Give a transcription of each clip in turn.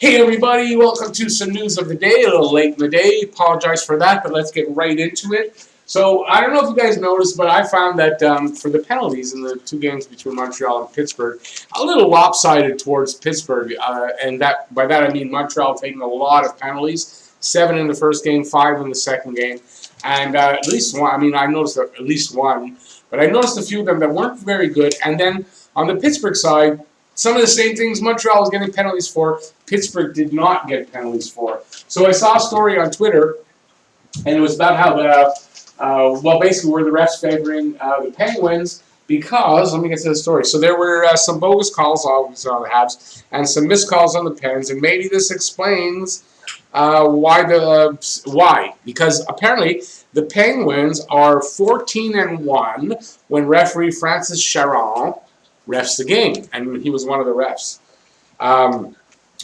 Hey everybody, welcome to some news of the day. A little late in the day, apologize for that, but let's get right into it. So I don't know if you guys noticed, but I found that for the penalties in the two games between Montreal and Pittsburgh, a little lopsided towards Pittsburgh, and that by that I mean Montreal taking a lot of penalties, 7 in the first game, 5 in the second game, and at least one. I mean, I noticed at least one, but I noticed a few of them that weren't very good. And then on the Pittsburgh side, some of the same things Montreal was getting penalties for, Pittsburgh did not get penalties for. So I saw a story on Twitter, and it was about how, basically were the refs favoring the Penguins because, let me get to the story. So there were some bogus calls obviously on the Habs and some missed calls on the Pens, and maybe this explains why. Because apparently the Penguins are 14-1 when referee Francis Charon refs the game, and he was one of the refs.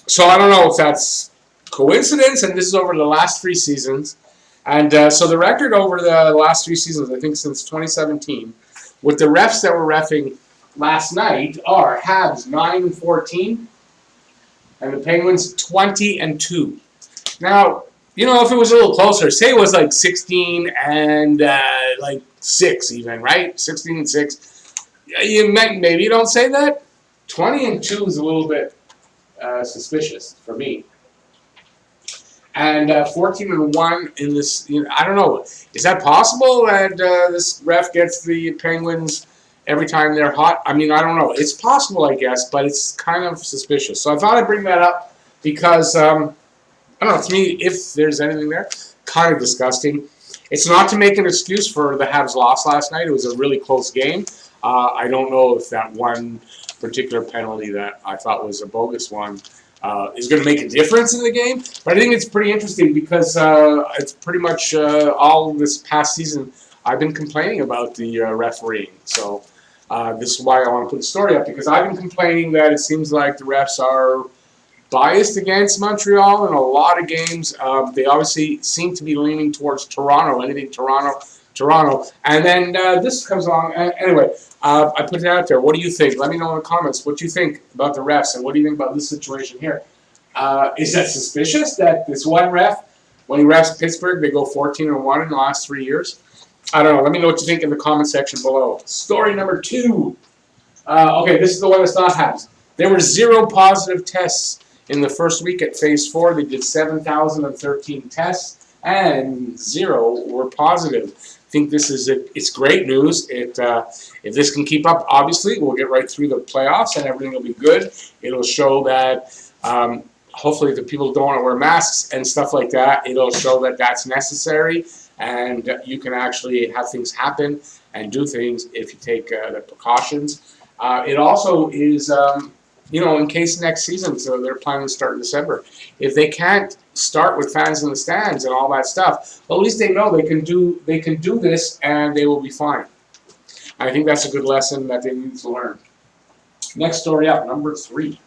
So I don't know if that's coincidence, and this is over the last 3 seasons. And so the record over the last 3 seasons, I think since 2017, with the refs that were reffing last night are Habs 9-14, and the Penguins 20-2. Now, you know, if it was a little closer, say it was like 16 and 6 even, right? 16-6. Maybe you don't say that. 20-2 is a little bit suspicious for me. And 14-1 in this, I don't know. Is that possible that this ref gets the Penguins every time they're hot? I mean, I don't know. It's possible, I guess, but it's kind of suspicious. So I thought I'd bring that up because, I don't know, to me, if there's anything there, kind of disgusting. It's not to make an excuse for the Habs' loss last night. It was a really close game. I don't know if that one particular penalty that I thought was a bogus one is going to make a difference in the game. But I think it's pretty interesting because it's pretty much all this past season I've been complaining about the refereeing. So this is why I want to put the story up, because I've been complaining that it seems like the refs are biased against Montreal in a lot of games. They obviously seem to be leaning towards Toronto, anything Toronto. And then this comes along. Anyway, I put it out there. What do you think? Let me know in the comments what you think about the refs, and what do you think about this situation here? Is that suspicious that this one ref, when he refs Pittsburgh, they go 14-1 in the last 3 years? I don't know. Let me know what you think in the comment section below. Story number 2. Okay, this is the one that's not Habs. There were 0 positive tests in the first week at Phase 4. They did 7,013 tests, and 0 were positive. I think this is it's great news. If this can keep up, obviously, we'll get right through the playoffs and everything will be good. It'll show that hopefully the people don't want to wear masks and stuff like that. It'll show that that's necessary, and you can actually have things happen and do things if you take the precautions. It also is, in case next season, so they're planning to start in December. If they can't start with fans in the stands and all that stuff, well, at least they know they can do this and they will be fine. I think that's a good lesson that they need to learn. Next story up, number 3.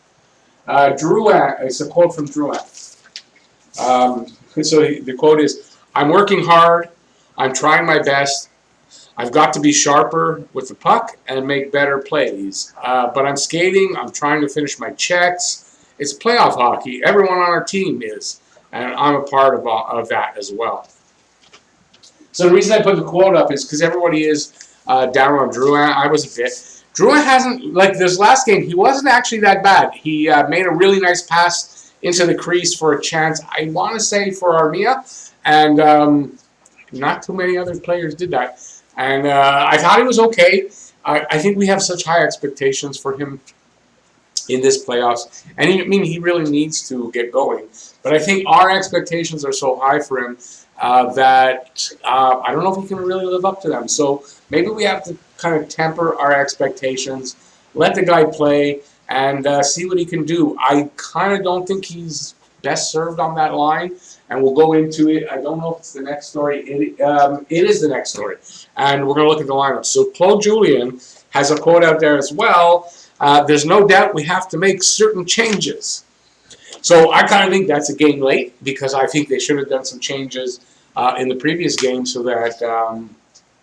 Drouin, it's a quote from Drouin. So the quote is, "I'm working hard, I'm trying my best, I've got to be sharper with the puck and make better plays. But I'm skating, I'm trying to finish my checks. It's playoff hockey, everyone on our team is, and I'm a part of that as well." So the reason I put the quote up is because everybody is down on Drouin. I was a bit. Drouin hasn't, like this last game, he wasn't actually that bad. He made a really nice pass into the crease for a chance, I want to say, for Armia, and not too many other players did that. And I thought he was okay. I think we have such high expectations for him in this playoffs. And he really needs to get going. But I think our expectations are so high for him that I don't know if he can really live up to them. So maybe we have to kind of temper our expectations, let the guy play, and see what he can do. I kind of don't think he's best served on that line, and we'll go into it. I don't know if it's the next story. It is the next story, and we're going to look at the lineup. So Claude Julien has a quote out there as well. There's no doubt we have to make certain changes. So I kind of think that's a game late, because I think they should have done some changes in the previous game so that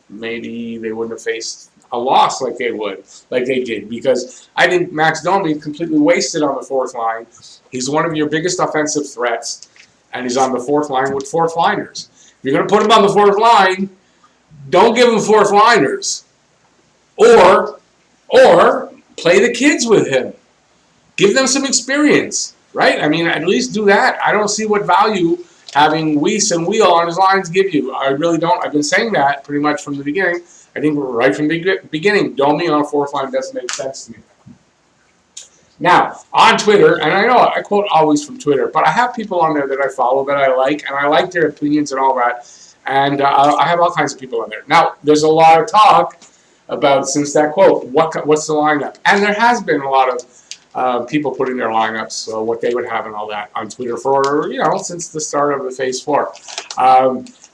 maybe they wouldn't have faced a loss like they did, because I think Max Domi is completely wasted on the fourth line. He's one of your biggest offensive threats, and he's on the fourth line with fourth liners. If you're going to put him on the fourth line, don't give him fourth liners, or play the kids with him. Give them some experience, right? I mean, at least do that. I don't see what value having Weise and Wheel on his lines give you. I really don't. I've been saying that pretty much from the beginning. I think right from the beginning, Domi on a fourth line doesn't make sense to me. Now, on Twitter, and I know I quote always from Twitter, but I have people on there that I follow that I like, and I like their opinions and all that. And I have all kinds of people on there. Now, there's a lot of talk about, since that quote, what's the lineup? And there has been a lot of people putting their lineups, so what they would have and all that on Twitter for, since the start of the Phase 4.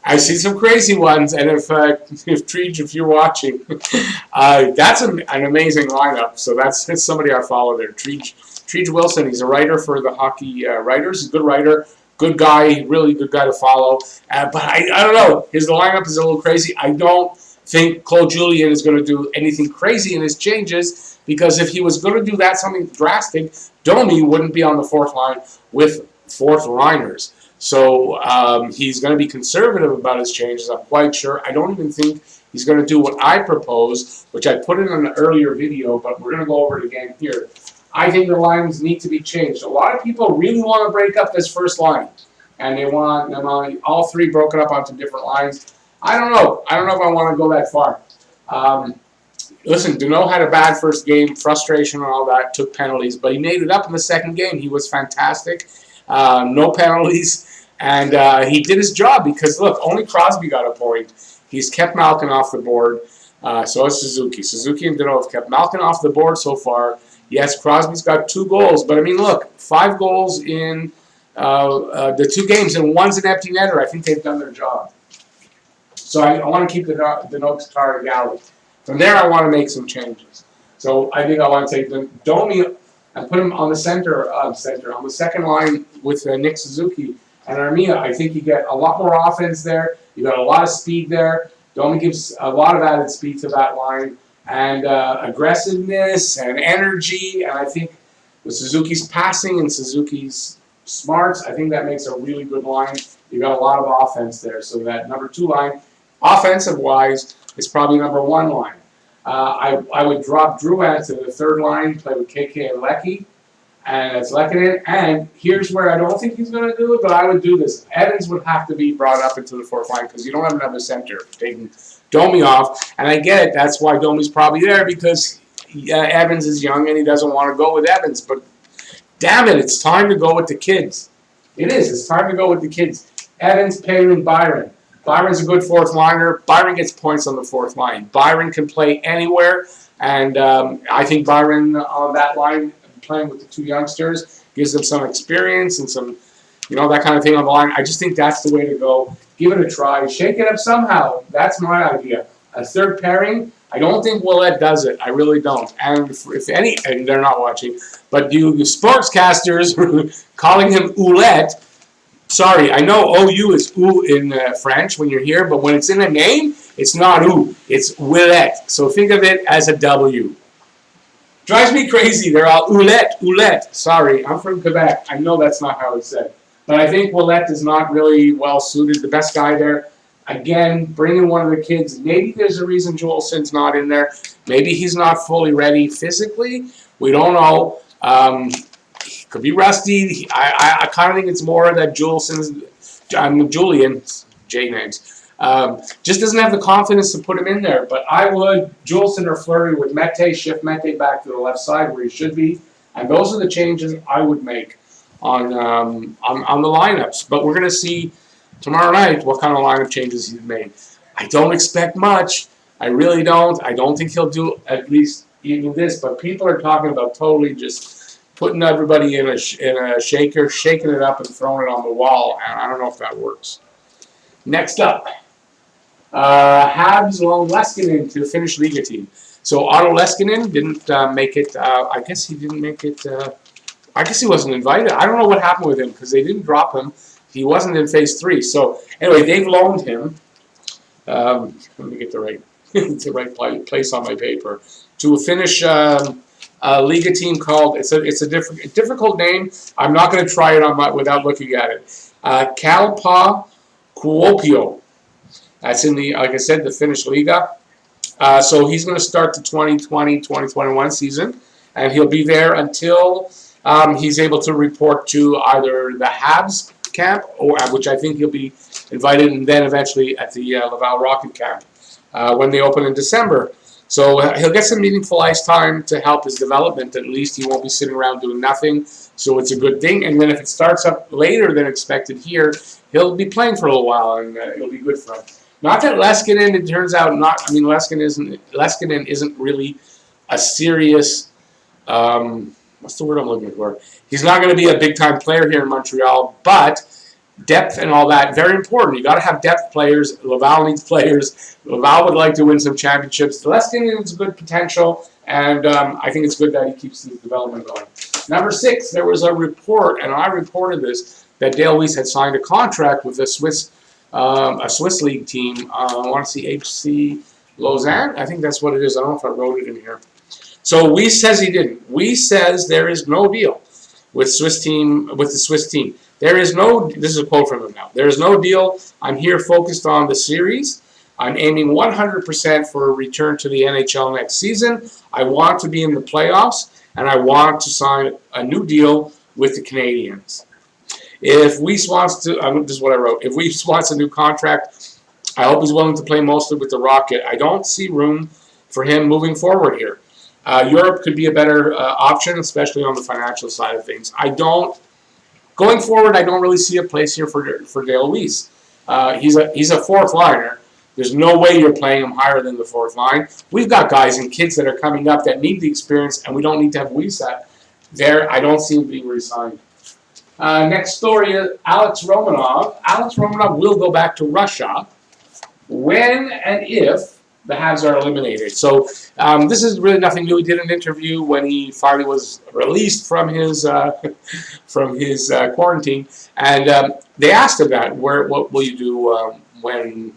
I see some crazy ones, and if Treej, if you're watching, that's an amazing lineup. So that's somebody I follow there. Treej Wilson, he's a writer for the Hockey Writers. He's a good writer, good guy, really good guy to follow. But I don't know, his lineup is a little crazy. I don't think Claude Julien is going to do anything crazy in his changes, because if he was going to do that, something drastic, Domi wouldn't be on the fourth line with fourth liners. So he's going to be conservative about his changes, I'm quite sure. I don't even think he's going to do what I propose, which I put in an earlier video, but we're going to go over it again here. I think the lines need to be changed. A lot of people really want to break up this first line, and they want all three broken up onto different lines. I don't know. I don't know if I want to go that far. Listen, Drouin had a bad first game, frustration and all that, took penalties, but he made it up in the second game. He was fantastic. No penalties. And he did his job because, look, only Crosby got a point. He's kept Malkin off the board. So has Suzuki. Suzuki and Drouin have kept Malkin off the board so far. Yes, Crosby's got 2 goals. But, I mean, look, 5 goals in the 2 games, and 1's an empty netter. I think they've done their job. So I want to keep the Noakes Tar Galley. From there, I want to make some changes. So I think I want to take Domi and put him on the center, on the second line with Nick Suzuki and Armia. I think you get a lot more offense there. You got a lot of speed there. Domi gives a lot of added speed to that line, and aggressiveness and energy. And I think with Suzuki's passing and Suzuki's smarts, I think that makes a really good line. You got a lot of offense there. So that number 2 line, offensive-wise, is probably number 1 line. I would drop Drouin to the 3rd line, play with KK and Lecky, and that's Leskinen. And here's where I don't think he's going to do it, but I would do this. Evans would have to be brought up into the 4th line because you don't have another center taking Domi off. And I get it. That's why Domi's probably there, because Evans is young and he doesn't want to go with Evans. But damn it, it's time to go with the kids. It is. It's time to go with the kids. Evans, Palin, Byron. Byron's a good 4th liner. Byron gets points on the 4th line. Byron can play anywhere, and I think Byron on that line, playing with the 2 youngsters, gives them some experience and some, that kind of thing on the line. I just think that's the way to go. Give it a try. Shake it up somehow. That's my idea. A 3rd pairing, I don't think Ouellette does it. I really don't. And if any, and they're not watching, but you sportscasters calling him Ouellette, sorry, I know OU is OU in French when you're here, but when it's in a name, it's not OU. It's Ouellette. So think of it as a W. Drives me crazy. They're all Ouellette. Sorry, I'm from Quebec. I know that's not how it's said. But I think Ouellette is not really well suited. The best guy there. Again, bring in one of the kids. Maybe there's a reason Joelsen's not in there. Maybe he's not fully ready physically. We don't know. Could be rusty. I kind of think it's more that Julian, J names, just doesn't have the confidence to put him in there. But I would, Juleson or Fleury with Mete, shift Mete back to the left side where he should be. And those are the changes I would make on the lineups. But we're going to see tomorrow night what kind of lineup changes he's made. I don't expect much. I really don't. I don't think he'll do at least even this. But people are talking about totally just putting everybody in a shaker, shaking it up and throwing it on the wall, and I don't know if that works. Next up, Habs loaned Leskinen to the Finnish Liga team. So Otto Leskinen didn't make it. I guess he didn't make it. I guess he wasn't invited. I don't know what happened with him because they didn't drop him. He wasn't in Phase 3. So anyway, they've loaned him. Let me get the right it's the right place on my paper, to finish a Liga team called, it's a difficult name. I'm not going to try it on without looking at it. Kalpa Kuopio. That's in the, like I said, the Finnish Liga. So he's going to start the 2020-2021 season, and he'll be there until he's able to report to either the Habs camp, or which I think he'll be invited, and then eventually at the Laval Rocket camp when they open in December. So he'll get some meaningful ice time to help his development. At least he won't be sitting around doing nothing. So it's a good thing. And then if it starts up later than expected here, he'll be playing for a little while, and it'll be good for him. Not that Leskinen, it turns out, Leskinen isn't really a serious, what's the word I'm looking for? He's not going to be a big-time player here in Montreal, but depth and all that, very important. You got to have depth players. Laval needs players. Laval would like to win some championships. Leskinen has good potential, and I think it's good that he keeps his development going. Number 6, there was a report, and I reported this, that Dale Weise had signed a contract with a Swiss league team. I want to see HC Lausanne. I think that's what it is. I don't know if I wrote it in here. So Weise says he didn't. Weise says there is no deal with the Swiss team. There is no, this is a quote from him now, there is no deal. I'm here focused on the series. I'm aiming 100% for a return to the NHL next season. I want to be in the playoffs, and I want to sign a new deal with the Canadiens. If Weise wants to, this is what I wrote, if Weise wants a new contract, I hope he's willing to play mostly with the Rocket. I don't see room for him moving forward here. Europe could be a better option, especially on the financial side of things. Going forward, I don't really see a place here for Dale Weise. He's a fourth liner. There's no way you're playing him higher than the fourth line. We've got guys and kids that are coming up that need the experience, and we don't need to have Weise there. I don't see him being re-signed. Next story is Alex Romanov. Alex Romanov will go back to Russia when and if the Habs are eliminated. So this is really nothing new. He did an interview when he finally was released from his quarantine, and they asked him that, what will you do when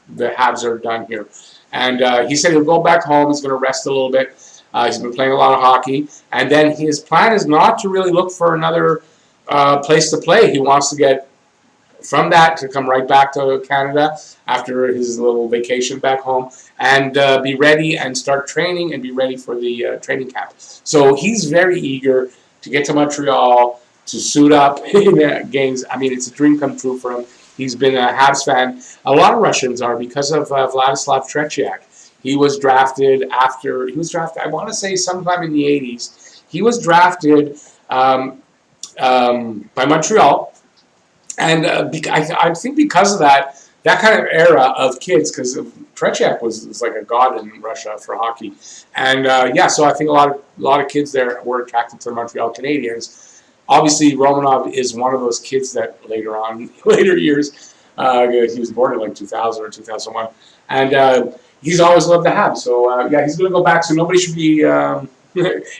the Habs are done here? And he said he'll go back home. He's going to rest a little bit. He's been playing a lot of hockey, and then his plan is not to really look for another place to play. He wants to get from that to come right back to Canada after his little vacation back home and be ready and start training and be ready for the training camp. So he's very eager to get to Montreal, to suit up in games. I mean, it's a dream come true for him. He's been a Habs fan. A lot of Russians are because of Vladislav Tretiak. He was drafted I want to say sometime in the 80s. He was drafted by Montreal. And I think because of that kind of era of kids, because Tretiak was like a god in Russia for hockey, and so I think a lot of kids there were attracted to the Montreal Canadiens. Obviously, Romanov is one of those kids that later years, he was born in like 2000 or 2001, and he's always loved the Habs. So he's going to go back. So nobody should be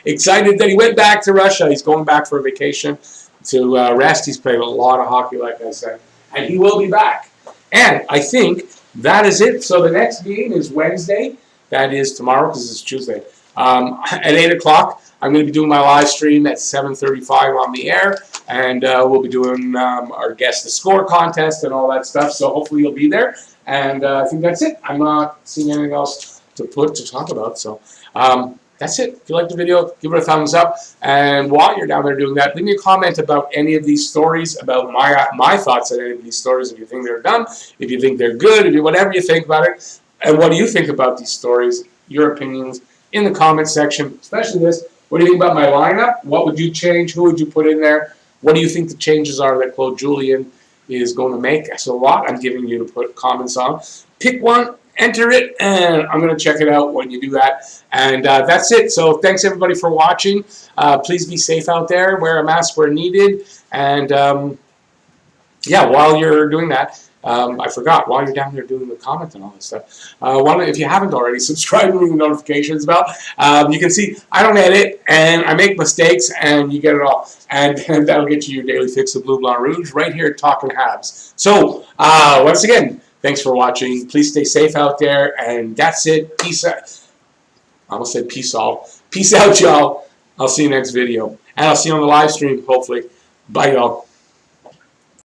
excited that he went back to Russia. He's going back for a vacation to rest. He's played a lot of hockey, like I said, and he will be back. And I think that is it. So the next game is Wednesday. That is tomorrow because it's Tuesday. At 8 o'clock, I'm going to be doing my live stream at 7:35 on the air, and we'll be doing our Guess the Score contest and all that stuff. So hopefully you'll be there. And I think that's it. I'm not seeing anything else to talk about. So that's it. If you liked the video, give it a thumbs up. And while you're down there doing that, leave me a comment about any of these stories, about my thoughts on any of these stories. If you think they're dumb, if you think they're good, whatever you think about it. And what do you think about these stories? Your opinions in the comment section, especially this. What do you think about my lineup? What would you change? Who would you put in there? What do you think the changes are that Claude Julien is going to make? That's a lot I'm giving you to put comments on. Pick one, enter it, and I'm going to check it out when you do that. And that's it. So thanks, everybody, for watching. Please be safe out there. Wear a mask where needed. And, while you're doing that, I forgot, while you're down there doing the comments and all this stuff, if you haven't already, subscribe and ring the notifications bell. You can see I don't edit, and I make mistakes, and you get it all. And that'll get you your daily fix of Blue, Blanc, Rouge right here at Talkin' Habs. So, once again, Thanks for watching. Please stay safe out there. And that's it. Peace out. I almost said peace all. Peace out, y'all. I'll see you next video. And I'll see you on the live stream, hopefully. Bye, y'all.